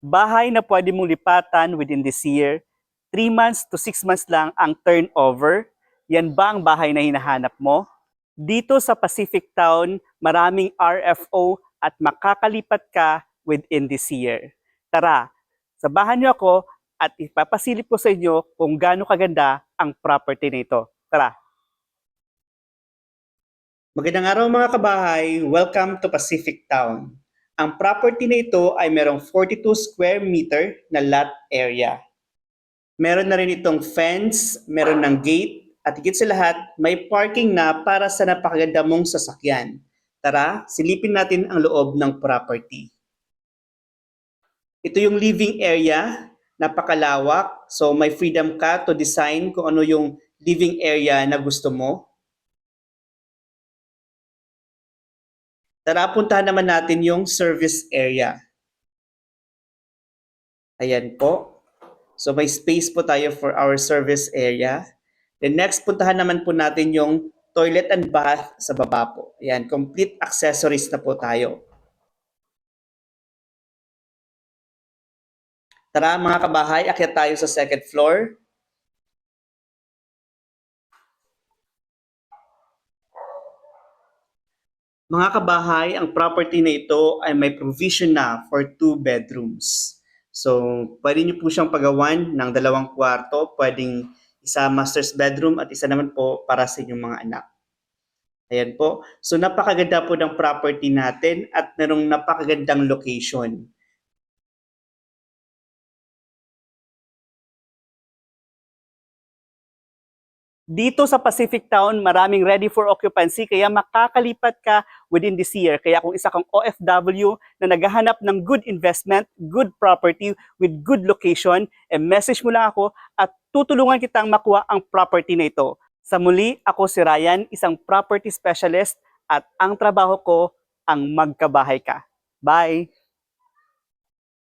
Bahay na pwede mong lipatan within this year. 3 months to 6 months lang ang turnover. Yan ba ang bahay na hinahanap mo? Dito sa Pacific Town, maraming RFO at makakalipat ka within this year. Tara, sabahan niyo ako at ipapasilip ko sa inyo kung gaano kaganda ang property nito. Tara! Magandang araw mga kabahay, welcome to Pacific Town. Ang property na ito ay merong 42 square meter na lot area. Meron na rin itong fence, meron ng gate, at higit sa lahat, may parking na para sa napakaganda mong sasakyan. Tara, silipin natin ang loob ng property. Ito yung living area, napakalawak, so may freedom ka to design kung ano yung living area na gusto mo. Tara, puntahan naman natin yung service area. Ayan po. So may space po tayo for our service area. Then next, puntahan naman po natin yung toilet and bath sa baba po. Ayan, complete accessories na po tayo. Tara mga kabahay, akyat tayo sa second floor. Mga kabahay, ang property na ito ay may provision na for 2 bedrooms. So, pwede niyo po siyang pagawan ng 2 kwarto, pwedeng isa master's bedroom at isa naman po para sa inyong mga anak. Ayan po. So, napakaganda po ng property natin at merong napakagandang location. Dito sa Pacific Town, maraming ready for occupancy kaya makakalipat ka within this year. Kaya kung isa kang OFW na naghahanap ng good investment, good property with good location, message mo lang ako at tutulungan kitang makuha ang property na ito. Sa muli, ako si Ryan, isang property specialist at ang trabaho ko ang magkabahay ka. Bye!